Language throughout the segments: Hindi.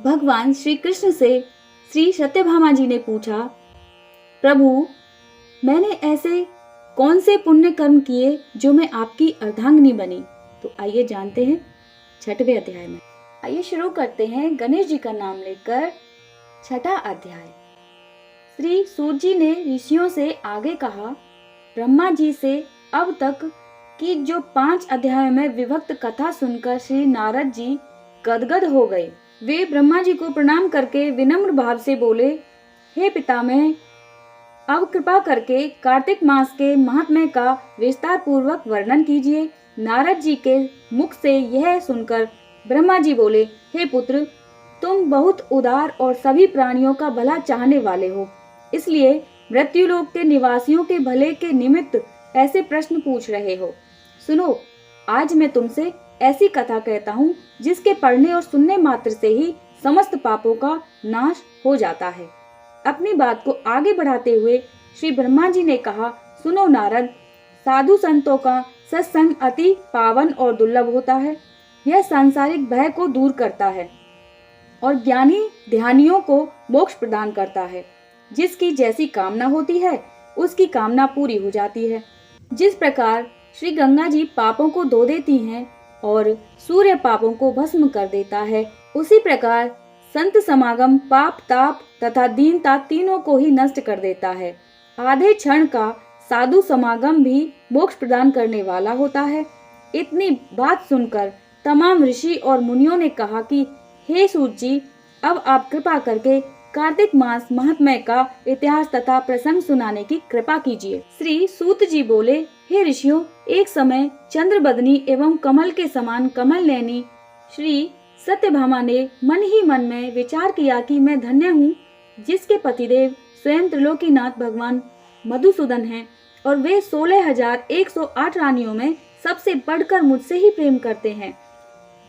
भगवान श्री कृष्ण से श्री सत्यभामा जी ने पूछा, प्रभु, मैंने ऐसे कौन से पुण्य कर्म किए जो मैं आपकी अर्धांगिनी बनी? तो आइए जानते हैं 6वें अध्याय में। आइए शुरू करते हैं गणेश जी का नाम लेकर 6वां अध्याय। श्री सूत जी ने ऋषियों से आगे कहा, ब्रह्मा जी से अब तक की जो 5 अध्यायों में विभक्त कथा सुनकर श्री नारद जी गदगद हो गए। वे ब्रह्मा जी को प्रणाम करके विनम्र भाव से बोले, हे पितामह, अब कृपा करके कार्तिक मास के महात्म्य का विस्तार पूर्वक वर्णन कीजिए। नारद जी के मुख से यह सुनकर ब्रह्मा जी बोले, हे पुत्र, तुम बहुत उदार और सभी प्राणियों का भला चाहने वाले हो, इसलिए मृत्युलोक के निवासियों के भले के निमित्त ऐसे प्रश्न पूछ रहे हो। सुनो, आज मैं तुमसे ऐसी कथा कहता हूँ जिसके पढ़ने और सुनने मात्र से ही समस्त पापों का नाश हो जाता है। अपनी बात को आगे बढ़ाते हुए श्री ब्रह्मा जी ने कहा, सुनो नारद, साधु संतों का सत्संग अति पावन और दुर्लभ होता है। यह सांसारिक भय को दूर करता है और ज्ञानी ध्यानियों को मोक्ष प्रदान करता है। जिसकी जैसी कामना होती है उसकी कामना पूरी हो जाती है। जिस प्रकार श्री गंगा जी पापों को धो देती हैं और सूर्य पापों को भस्म कर देता है, उसी प्रकार संत समागम पाप ताप तथा दीनता तीनों को ही नष्ट कर देता है। आधे क्षण का साधु समागम भी मोक्ष प्रदान करने वाला होता है। इतनी बात सुनकर तमाम ऋषि और मुनियों ने कहा कि हे सूत जी, अब आप कृपा करके कार्तिक मास महात्म्य का इतिहास तथा प्रसंग सुनाने की कृपा कीजिए। श्री सूत जी बोले, हे ऋषियों, एक समय चंद्रबदनी एवं कमल के समान कमल नयनी श्री सत्यभामा ने मन ही मन में विचार किया कि मैं धन्य हूँ जिसके पतिदेव स्वयं त्रिलोकीनाथ भगवान मधुसूदन हैं और वे 16,108 रानियों में सबसे बढ़कर मुझसे ही प्रेम करते हैं।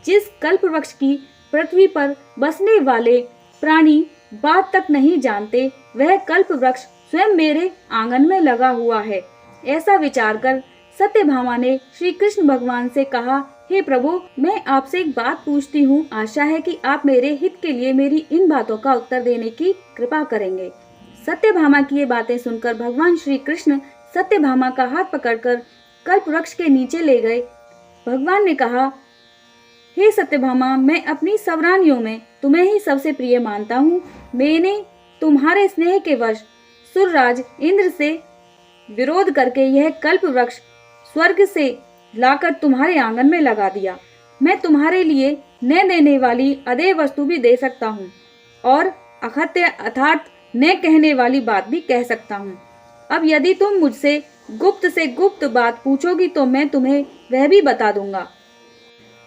जिस कल्प वृक्ष की पृथ्वी पर बसने वाले प्राणी बात तक नहीं जानते, वह कल्प वृक्ष स्वयं मेरे आंगन में लगा हुआ है। ऐसा विचार कर सत्यभामा ने श्री कृष्ण भगवान से कहा, हे प्रभु, मैं आपसे एक बात पूछती हूँ। आशा है कि आप मेरे हित के लिए मेरी इन बातों का उत्तर देने की कृपा करेंगे। सत्यभामा की ये बातें सुनकर भगवान श्री कृष्ण सत्यभामा का हाथ पकड़कर कल्प वृक्ष के नीचे ले गए। भगवान ने कहा, हे सत्यभामा, मैं अपनी सब रानियों में तुम्हें ही सबसे प्रिय मानता हूँ। मैंने तुम्हारे स्नेह के वश सुरराज इंद्र से विरोध करके यह कल्प वृक्ष स्वर्ग से लाकर तुम्हारे आंगन में लगा दिया। मैं तुम्हारे लिए न देने वाली अदेय वस्तु भी दे सकता हूँ और अखत्य अर्थात न कहने वाली बात भी कह सकता हूँ। अब यदि तुम मुझसे गुप्त से गुप्त बात पूछोगी तो मैं तुम्हें वह भी बता दूंगा।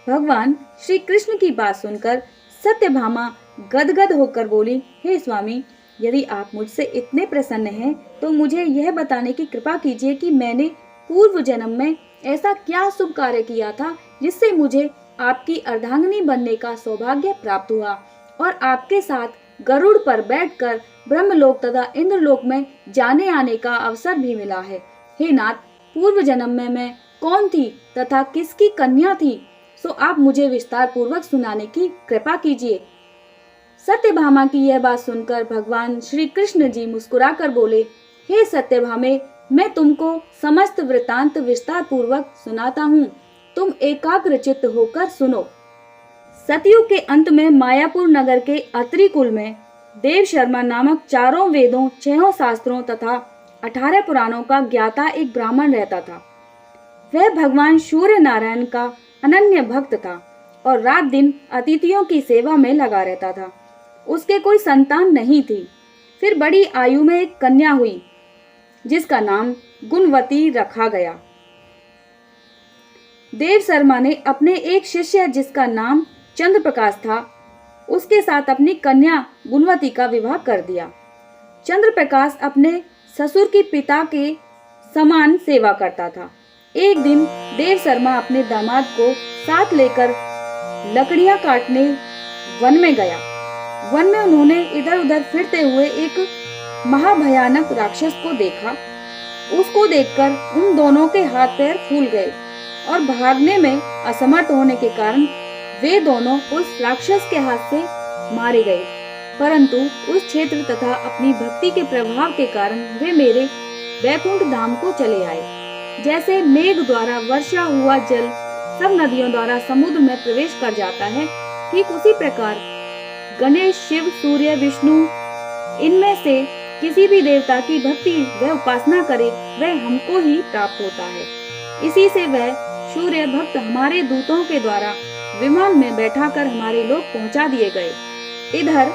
भगवान श्री कृष्ण की बात सुनकर सत्यभामा गदगद होकर बोली, हे स्वामी, यदि आप मुझसे इतने प्रसन्न हैं तो मुझे यह बताने की कृपा कीजिए कि मैंने पूर्व जन्म में ऐसा क्या शुभ कार्य किया था जिससे मुझे आपकी अर्धांगिनी बनने का सौभाग्य प्राप्त हुआ और आपके साथ गरुड़ पर बैठकर ब्रह्मलोक तथा इंद्रलोक में जाने आने का अवसर भी मिला है। हे नाथ, पूर्व जन्म में मैं कौन थी तथा किसकी कन्या थी, सो आप मुझे विस्तार पूर्वक सुनाने की कृपा कीजिए। सत्यभामा की यह बात सुनकर भगवान श्री कृष्ण जी मुस्कुराकर बोले, हे सत्यभामे, मैं तुमको समस्त वृतांत विस्तार पूर्वक सुनाता हूँ। तुम एकाग्र चित्त होकर सुनो। सतयुग के अंत में मायापुर नगर के अत्रि कुल में देव शर्मा नामक 4 वेदों, 6 शास्त्रों तथा 18 पुराणों का ज्ञाता एक ब्राह्मण रहता था। वह भगवान सूर्य नारायण का अनन्य भक्त था और रात दिन अतिथियों की सेवा में लगा रहता था। उसके कोई संतान नहीं थी। फिर बड़ी आयु में एक कन्या हुई जिसका नाम गुणवती रखा गया। देव शर्मा ने अपने एक शिष्य जिसका नाम चंद्र प्रकाश था, उसके साथ अपनी कन्या गुणवती का विवाह कर दिया। चंद्र प्रकाश अपने ससुर के पिता के समान सेवा करता था। एक दिन देव शर्मा अपने दामाद को साथ लेकर लकड़ियां काटने वन में गया। वन में उन्होंने इधर उधर फिरते हुए एक महाभयानक राक्षस को देखा। उसको देखकर उन दोनों के हाथ पैर फूल गए और भागने में असमर्थ होने के कारण वे दोनों उस राक्षस के हाथ से मारे गए, परंतु उस क्षेत्र तथा अपनी भक्ति के प्रभाव के कारण वे मेरे वैकुंठ धाम को चले आए। जैसे मेघ द्वारा वर्षा हुआ जल सब नदियों द्वारा समुद्र में प्रवेश कर जाता है, ठीक उसी प्रकार गणेश, शिव, सूर्य, विष्णु, इनमें से किसी भी देवता की भक्ति वह उपासना करे वह हमको ही प्राप्त होता है। इसी से वह सूर्य भक्त हमारे दूतों के द्वारा विमान में बैठाकर हमारे लोग पहुंचा दिए गए। इधर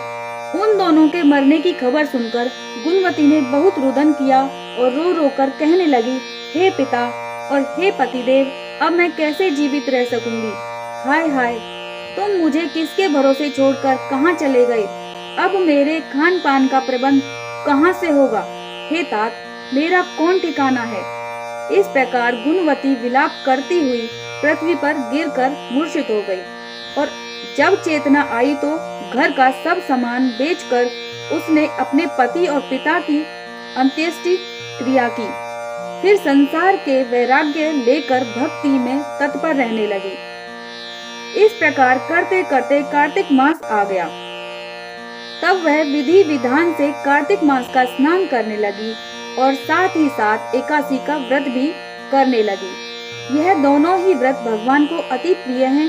उन दोनों के मरने की खबर सुनकर गुणवती ने बहुत रुदन किया और रो रो कर कहने लगी, हे पिता और हे पतिदेव, अब मैं कैसे जीवित रह सकूंगी? हाय हाय, तुम मुझे किसके भरोसे छोड़कर कहाँ चले गए? अब मेरे खान पान का प्रबंध कहाँ से होगा? हे तात, मेरा कौन ठिकाना है? इस प्रकार गुणवती विलाप करती हुई पृथ्वी पर गिरकर मूर्छित हो गई और जब चेतना आई तो घर का सब सामान बेचकर उसने अपने पति और पिता की अंत्येष्टि क्रिया की। फिर संसार के वैराग्य लेकर भक्ति में तत्पर रहने लगी। इस प्रकार करते करते कार्तिक मास आ गया। तब वह विधि विधान से कार्तिक मास का स्नान करने लगी और साथ ही साथ एकादशी का व्रत भी करने लगी। यह दोनों ही व्रत भगवान को अति प्रिय हैं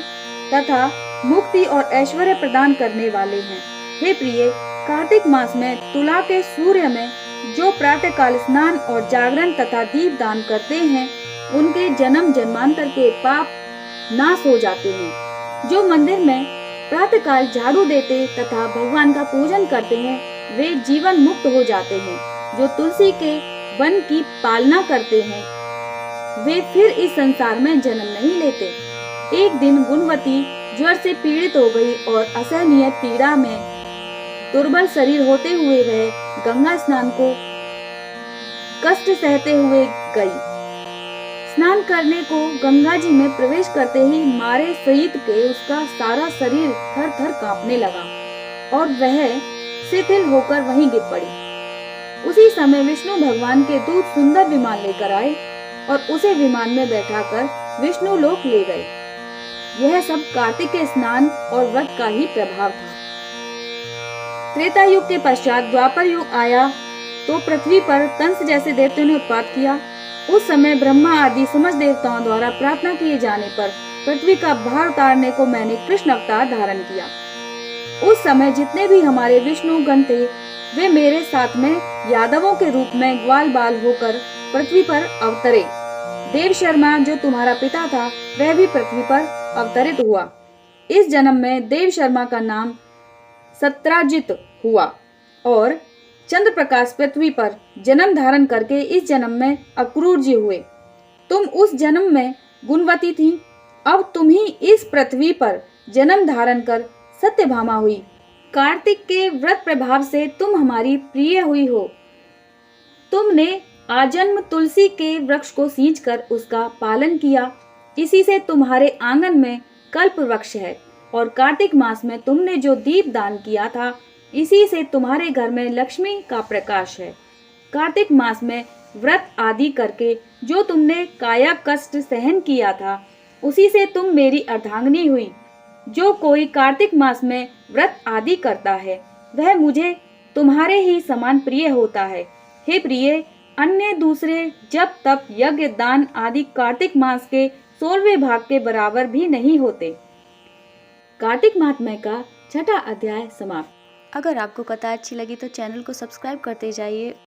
तथा मुक्ति और ऐश्वर्य प्रदान करने वाले हैं। हे प्रिय, कार्तिक मास में तुला के सूर्य में जो प्रातःकाल स्नान और जागरण तथा दीप दान करते हैं, उनके जन्म जन्मांतर के पाप नाश हो जाते हैं। जो मंदिर में प्रातःकाल झाड़ू देते तथा भगवान का पूजन करते हैं, वे जीवन मुक्त हो जाते हैं। जो तुलसी के वन की पालना करते हैं, वे फिर इस संसार में जन्म नहीं लेते। एक दिन गुणवती ज्वर से पीड़ित हो गई और असहनीय पीड़ा में दुर्बल शरीर होते हुए वह गंगा स्नान को कष्ट सहते हुए गई। स्नान करने को गंगा जी में प्रवेश करते ही मारे सहित के उसका सारा शरीर थर थर कांपने लगा और वह शिथिल होकर वहीं गिर पड़ी। उसी समय विष्णु भगवान के दूत सुंदर विमान लेकर आए और उसे विमान में बैठाकर विष्णु लोक ले गए। यह सब कार्तिक के स्नान और व्रत का ही प्रभाव था। त्रेता युग के पश्चात द्वापर युग आया तो पृथ्वी पर कंस जैसे देवताओं ने उत्पात किया। उस समय ब्रह्मा आदि समस्त देवताओं द्वारा प्रार्थना किए जाने पर पृथ्वी का भार उतारने को मैंने कृष्ण अवतार धारण किया। उस समय जितने भी हमारे विष्णु गण थे, वे मेरे साथ में यादवों के रूप में ग्वाल बाल होकर पृथ्वी पर अवतरे। देव शर्मा जो तुम्हारा पिता था, वह भी पृथ्वी पर अवतरित हुआ। इस जन्म में देव शर्मा का नाम सत्राजित हुआ और चंद्र प्रकाश पृथ्वी पर जन्म धारण करके इस जन्म में अक्रूर जी हुए। तुम उस जन्म में गुणवती थी, अब तुम ही इस पृथ्वी पर जन्म धारण कर सत्यभामा हुई। कार्तिक के व्रत प्रभाव से तुम हमारी प्रिय हुई हो। तुमने आजन्म तुलसी के वृक्ष को सींचकर उसका पालन किया, इसी से तुम्हारे आंगन में कल्प वृक्ष है और कार्तिक मास में तुमने जो दीप दान किया था, इसी से तुम्हारे घर में लक्ष्मी का प्रकाश है। कार्तिक मास में व्रत आदि करके जो तुमने काया कष्ट सहन किया था, उसी से तुम मेरी अर्धांगिनी हुई। जो कोई कार्तिक मास में व्रत आदि करता है, वह मुझे तुम्हारे ही समान प्रिय होता है। हे प्रिय, अन्य दूसरे जप तप यज्ञ दान आदि कार्तिक मास के 16वें भाग के बराबर भी नहीं होते। कार्तिक महात्म्य का 6वां अध्याय समाप्त। अगर आपको कथा अच्छी लगी तो चैनल को सब्सक्राइब करते जाइए